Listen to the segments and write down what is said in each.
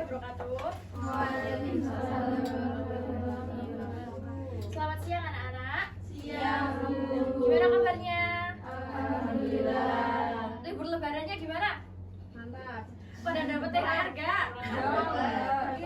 wabarakatuh. Waalaikumsalam. Selamat siang anak-anak. Siang, Bu. Gimana kabarnya? Alhamdulillah. Libur lebarannya gimana? Mantap. Pada dapet THR gak? Dapat.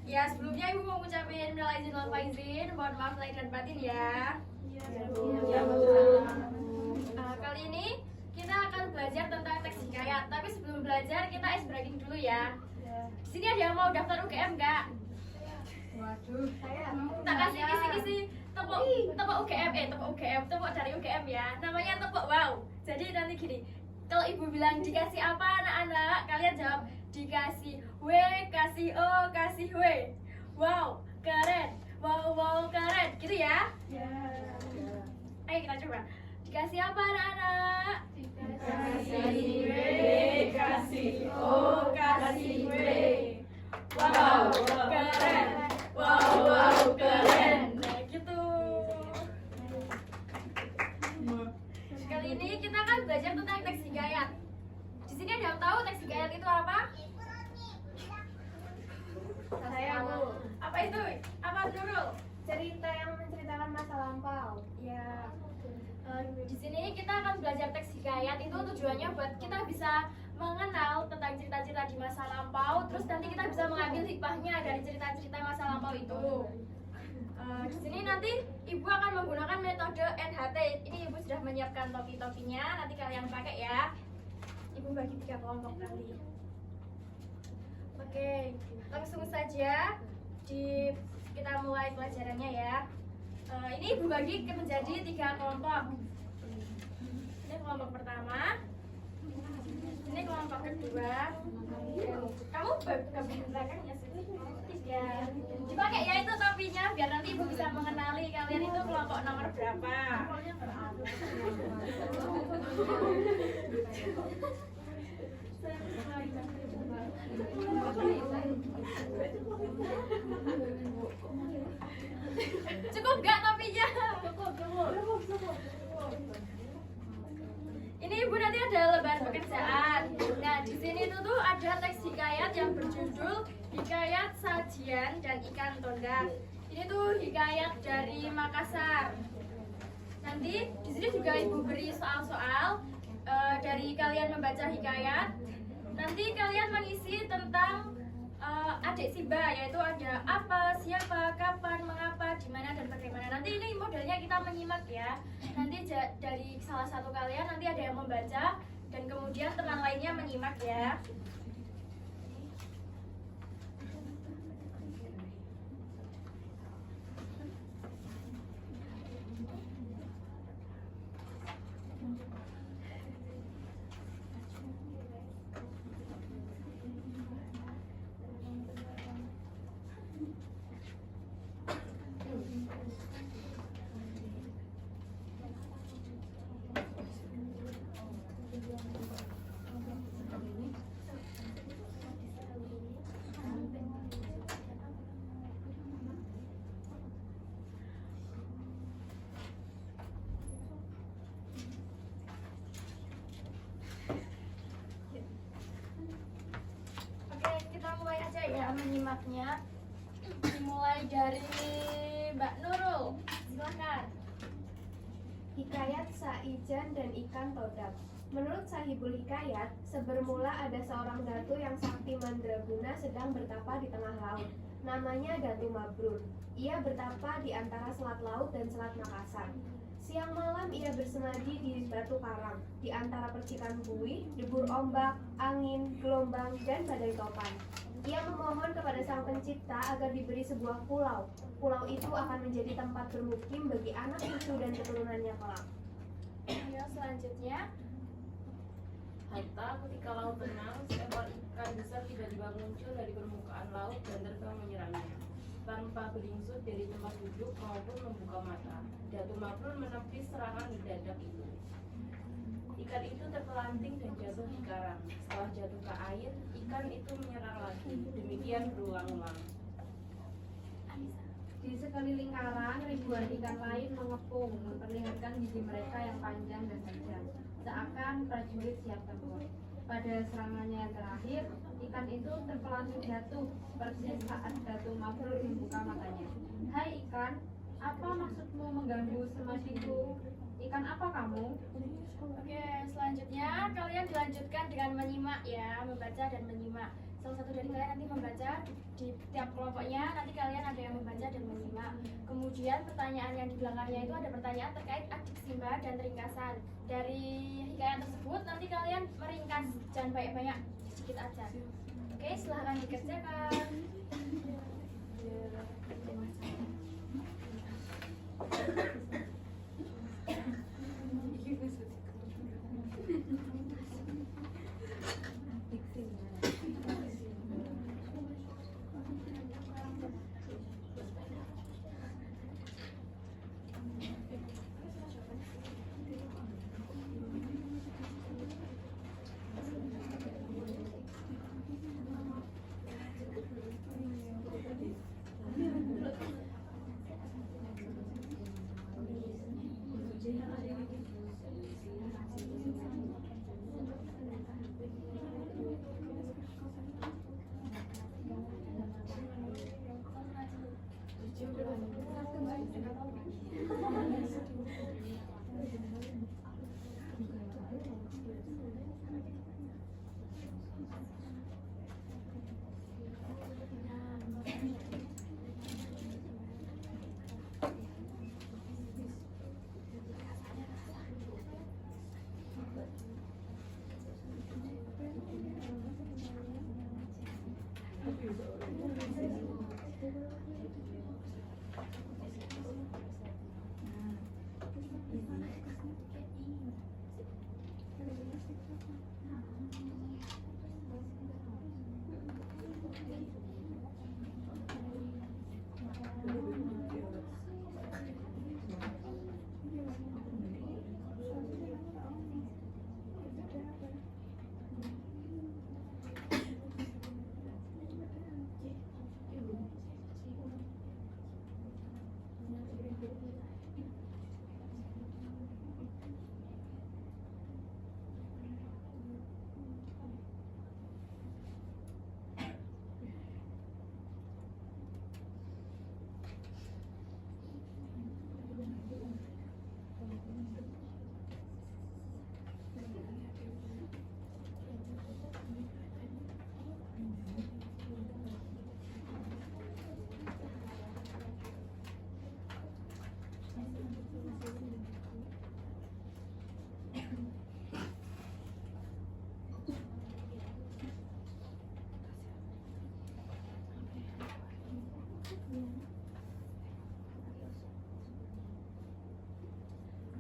Ya sebelumnya ibu mau ngucapin minal aidin wal faizin, mohon maaf lahir dan batin ya. Kali ini kita akan belajar tentang teks hikayat. Tapi sebelum belajar kita ice breaking dulu ya. Di sini ada yang mau daftar UGM nggak? Waduh, saya Tak kasih kisi-kisi tepuk tepuk dari UGM ya. Namanya tepuk wow. Jadi nanti gini, kalau ibu bilang dikasih apa anak-anak, kalian jawab dikasih W, kasih O, kasih W. Wow, keren. Wow, keren. Gitu ya. Ayo kita coba. Dikasih apa anak-anak? kasih W, kasih O, kasih W. Wow, keren. Wow, keren. Nah, gitu. Kali ini kita akan belajar tentang teks hikayat. Di sini ada yang tahu teks hikayat itu apa? Saya, Bu. Apa itu? Apa Nurul? Cerita yang menceritakan masa lampau. Ya. Di sini kita akan belajar teks hikayat. Itu tujuannya buat kita bisa mengenal tentang cerita-cerita di masa lampau. Terus nanti kita bisa mengambil hikmahnya dari cerita-cerita masa lampau itu. Di sini nanti ibu akan menggunakan metode NHT. Ini ibu sudah menyiapkan topi-topinya. Nanti kalian pakai ya. Ibu bagi 3 kelompok nanti. Oke, langsung saja kita mulai pelajarannya ya. Ini ibu bagi menjadi 3 kelompok. Ini kelompok pertama. Ini kelompok kedua. Kamu bagian belakangnya sih. Ya, dipakai ya itu topinya biar nanti ibu bisa mengenali kalian itu kelompok nomor berapa. Cukup gak topinya? Cukup. Ini ibu nanti ada lembar pekerjaan. Nah di sini tuh ada teks hikayat yang berjudul Hikayat Sajian dan Ikan Tondang. Ini tuh hikayat dari Makassar. Nanti di sini juga ibu beri soal-soal dari kalian membaca hikayat. Nanti kalian mengisi tentang adik Siba, yaitu ada apa, siapa, kapan, mengapa, di mana dan bagaimana. Nanti ini modelnya kita menyimak ya. Nanti dari salah satu kalian nanti ada yang membaca dan kemudian teman lainnya menyimak ya. Kita mulai aja ya menyimaknya. Dimulai dari Mbak Nurul, silakan. Hikayat Saijan dan Ikan Todak. Menurut Sahibul Hikayat, sebermula ada seorang datu yang sakti mandraguna sedang bertapa di tengah laut. Namanya Datu Mabrur. Ia bertapa di antara Selat Laut dan Selat Makassar. Siang malam ia bersemadi di batu karang, di antara percikan buih, debur ombak, angin, gelombang, dan badai topan. Ia memohon kepada Sang Pencipta agar diberi sebuah pulau. Pulau itu akan menjadi tempat bermukim bagi anak cucu dan keturunannya kelak. Ya, selanjutnya. Hatta ketika laut tenang, seekor ikan besar tiba-tiba muncul dari permukaan laut dan terbang menyerangnya. Tanpa beringsut dari tempat duduk maupun membuka mata, Datu Mabrur menepis serangan mendadak itu. Ikan itu terpelanting dan jatuh di karang. Setelah jatuh ke air, ikan itu menyerang lagi. Demikian berulang-ulang. Di sekeliling karang, ribuan ikan lain mengepung, memperlihatkan gigi mereka yang panjang dan tajam, seakan prajurit siap tempur. Pada serangannya yang terakhir, ikan itu terpelanting jatuh, persis saat Datu Mabrur membuka matanya. Hai ikan, apa maksudmu mengganggu semasiku? Ikan apa kamu? Oke, selanjutnya kalian dilanjutkan dengan menyimak ya, membaca dan menyimak. Salah satu dari kalian nanti membaca di tiap kelompoknya, nanti kalian ada yang membaca dan menyimak. Kemudian pertanyaan yang di belakangnya itu ada pertanyaan terkait adik simba dan ringkasan. Dari hikayat tersebut nanti kalian meringkas, jangan banyak-banyak, sedikit aja. Oke, silahkan dikerjakan.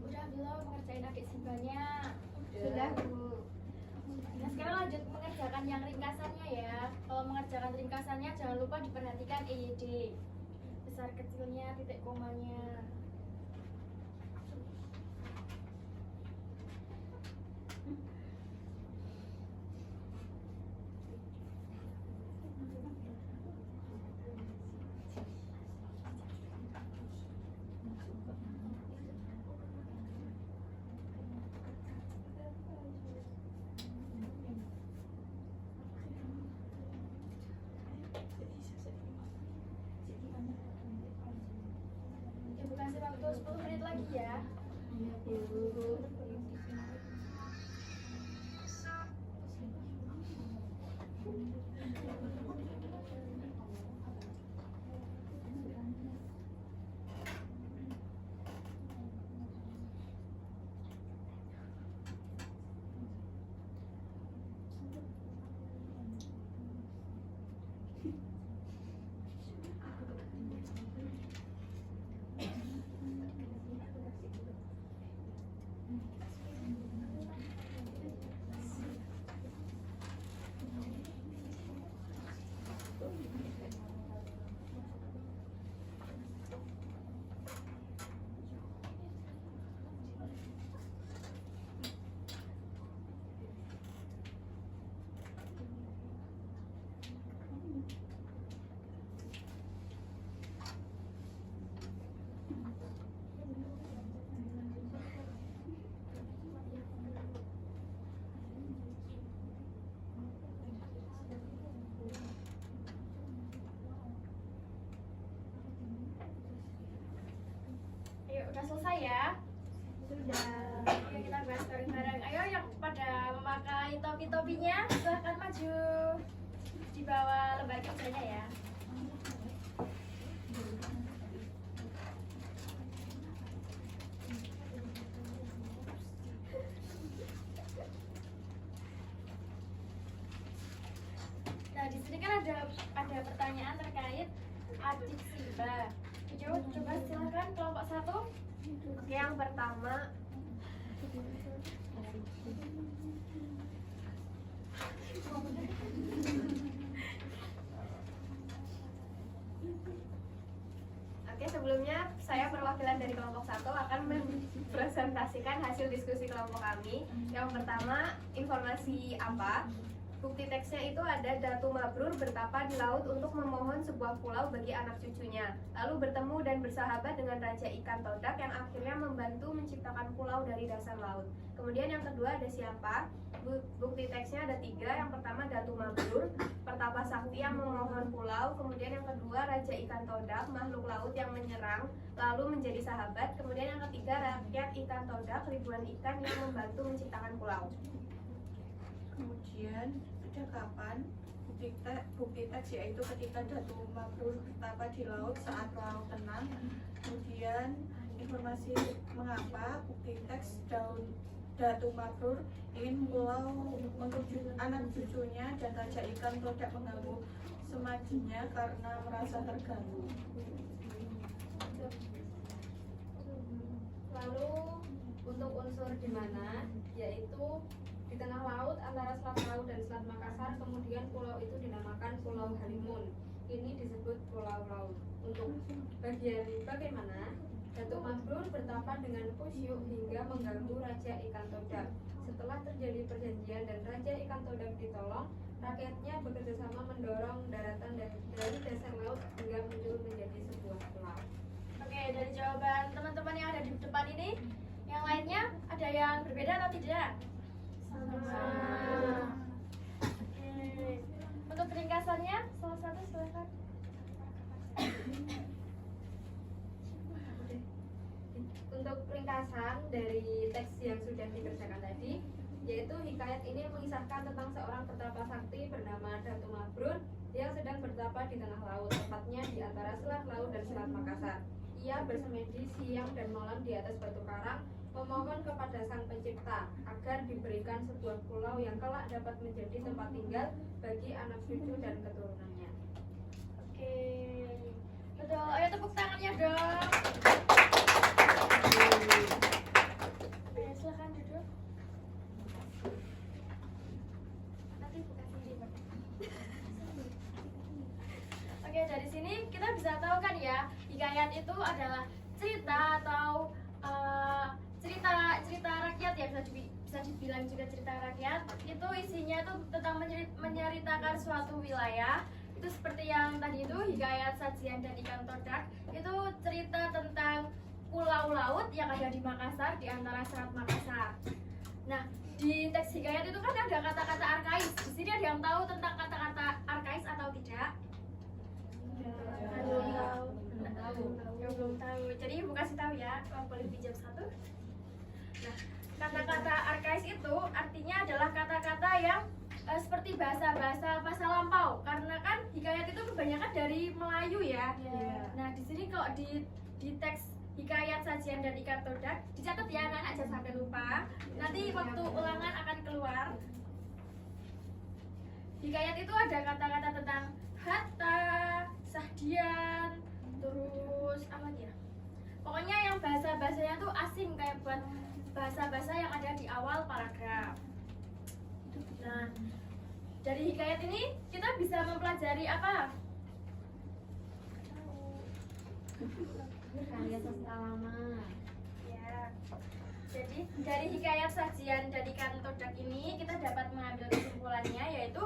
Udah belum ngerjain adik simbanya? Sudah, Bu. Nah, sekarang lanjut mengerjakan yang ringkasannya ya. Kalau mengerjakan ringkasannya jangan lupa diperhatikan EYD. Besar kecilnya, titik komanya. Ibu kasih waktu 10 menit lagi ya. ya? Sudah. Oke, kita bahas bareng-bareng. Ayo yang pada memakai topi-topinya silahkan maju di bawah lembar kerjanya ya. Nah, di sini kan ada pertanyaan terkait adik Simba. Coba silahkan kelompok 1. Oke, yang pertama Oke, sebelumnya saya perwakilan dari kelompok 1 akan mempresentasikan hasil diskusi kelompok kami. Yang pertama, informasi apa? Bukti teksnya itu ada Datu Mabrur bertapa di laut untuk memohon sebuah pulau bagi anak cucunya. Lalu bertemu dan bersahabat dengan Raja Ikan Todak yang akhirnya membantu menciptakan pulau dari dasar laut. Kemudian yang kedua ada siapa? Bukti teksnya ada 3. Yang pertama Datu Mabrur, pertapa sakti yang memohon pulau. Kemudian yang kedua Raja Ikan Todak, makhluk laut yang menyerang lalu menjadi sahabat. Kemudian yang ketiga rakyat ikan todak, ribuan ikan yang membantu menciptakan pulau. Kemudian pada kapan bukti teks yaitu ketika Datu Mabrur bertapa di laut saat laut tenang. Kemudian informasi mengapa bukti teks Datu Mabrur ingin pulau untuk anak cucunya dan Raja Ikan Todak mengganggu semajinya karena merasa terganggu. Lalu untuk unsur di mana, yaitu di tengah laut antara Selat Laut dan Selat Makassar, kemudian pulau itu dinamakan Pulau Halimun. Ini disebut Pulau Laut. Untuk bagian bagaimana, Datuk Mabrur bertapa dengan khusyuk hingga mengganggu Raja Ikan Todak. Setelah terjadi perjanjian dan Raja Ikan Todak ditolong, rakyatnya bekerjasama mendorong daratan dari dasar laut hingga muncul menjadi sebuah pulau. Oke, dari jawaban teman-teman yang ada di depan ini, yang lainnya ada yang berbeda atau tidak? Sama. Oke. Untuk ringkasannya, salah satu silakan. Untuk ringkasan dari teks yang sudah dikerjakan tadi, yaitu hikayat ini mengisahkan tentang seorang pertapa sakti bernama Datu Mabrur yang sedang bertapa di tengah laut, tepatnya di antara Selat Laut dan Selat Makassar. Ia bersemedi siang dan malam di atas batu karang, memohon kepada Sang Pencipta agar diberikan sebuah pulau yang kelak dapat menjadi tempat tinggal bagi anak cucu dan keturunannya. Oke. Betul. Ayo tepuk tangannya dong. Ayo silakan duduk. Nanti buka sendiri, Pak. Oke, dari sini kita bisa tahu kan ya, hikayat itu adalah cerita atau cerita rakyat ya, bisa dibilang juga cerita rakyat. Itu isinya itu tentang menceritakan suatu wilayah. Itu seperti yang tadi itu hikayat Sajian dan Ikan Todak, itu cerita tentang pulau laut yang ada di Makassar, di antara Selat Makassar. Nah, di teks hikayat itu kan ada kata-kata arkais. Di sini ada yang tahu tentang kata-kata arkais atau tidak? Belum tahu. Jadi ibu kasih tahu ya, boleh pinjam satu. Nah, kata-kata arkais itu artinya adalah kata-kata yang seperti bahasa-bahasa masa lampau, karena kan hikayat itu kebanyakan dari Melayu ya. Nah, di sini kalau di teks hikayat Sajian dan Ikan Todak dicatat ya anak-anak, jangan sampai lupa. Nanti waktu ulangan akan keluar. Hikayat itu ada kata-kata tentang hatta, sahdian, terus apa lagi ya? Pokoknya yang bahasa-bahasanya tuh asing, kayak buat bahasa-bahasa yang ada di awal paragraf. Nah, dari hikayat ini kita bisa mempelajari apa? Karya sastra lama. Ya. Jadi dari hikayat Sajian dan Ikan Todak ini kita dapat mengambil kesimpulannya, yaitu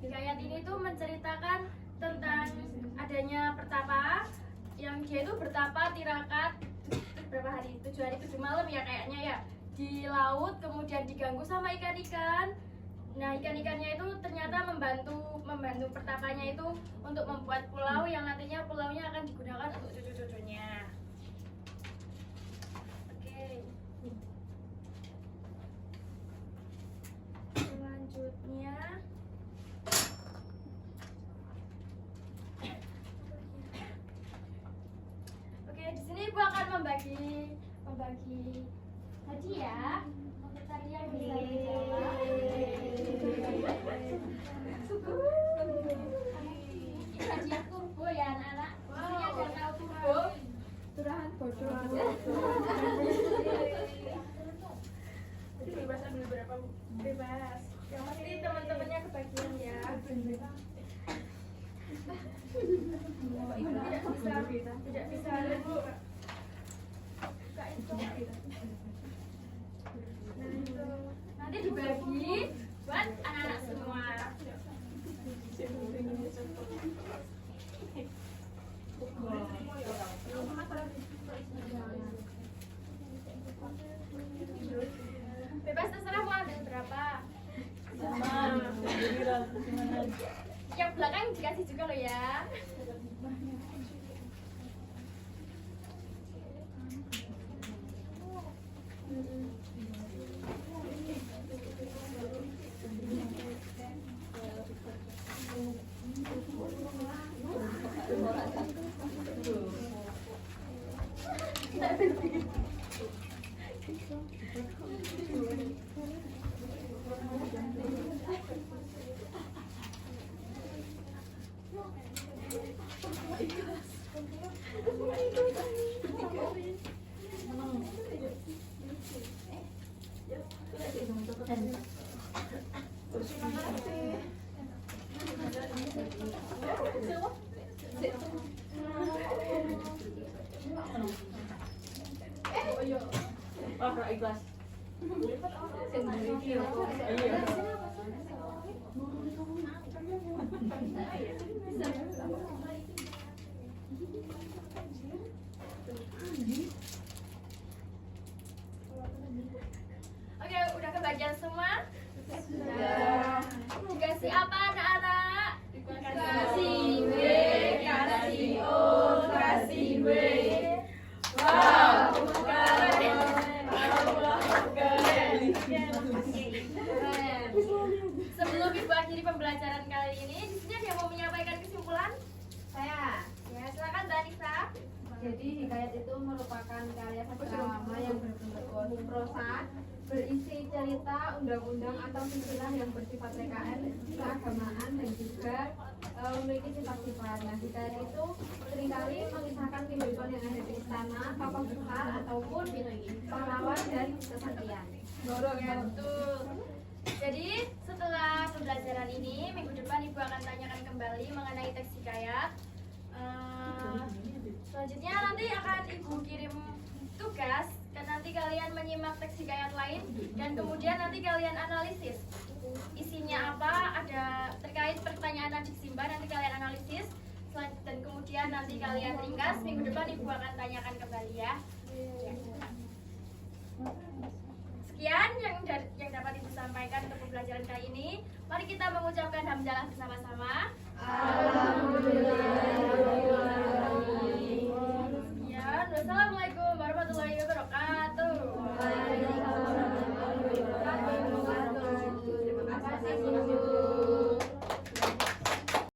hikayat ini tuh menceritakan tentang adanya pertapa yang dia itu bertapa tirakat berapa hari, 7 hari 7 malam ya kayaknya ya, di laut, kemudian diganggu sama ikan-ikan. Nah, ikan-ikannya itu ternyata membantu pertapanya itu untuk membuat pulau yang nantinya pulaunya akan digunakan untuk cucu-cucunya. Oke, Oke, di sini Ibu akan membagi hadiah untuk tadi yang bisa dijawab. Ini hadiah turbo ya anak-anak. Isinya ada nol turbo. Curahan bocor. Bebas ambil berapa Bu? Bebas. Yang pasti teman-temannya kebagian ya. Tidak bisa Bu. Buka itu. Nanti dibagi buat anak-anak semua. Bebas terserah mau ambil berapa. Yang belakang dikasih juga loh ya. Ikhlas. Oke, udah kebagian semua? Sudah. Dikasih apa anak-anak? Dikasih W, kasih O, kasih W. Wow, keren. Sebelum Ibu akhiri pembelajaran kali ini, di sini ada yang mau menyampaikan kesimpulan? Saya. Ya, silakan Mbak Anissa. Jadi hikayat itu merupakan karya sastra lama yang berbentuk prosa, berisi cerita, undang-undang atau istilah yang bersifat PKN, keagamaan dan juga memiliki sifat-sifat. Nah, hikayat itu seringkali mengisahkan kehidupan yang ada di istana, tokoh besar ataupun pahlawan dan kesaktian. Ya, betul. Jadi setelah pembelajaran ini, minggu depan Ibu akan tanyakan kembali mengenai teks hikayat. Selanjutnya nanti akan Ibu kirim tugas dan nanti kalian menyimak teks hikayat lain dan kemudian nanti kalian analisis isinya apa, ada terkait pertanyaan Adik Simba, nanti kalian analisis dan kemudian nanti kalian ringkas. Minggu depan Ibu akan tanyakan kembali ya. Sekian yang dapat Ibu sampaikan untuk pembelajaran kali ini. Mari kita mengucapkan hamdalah bersama-sama.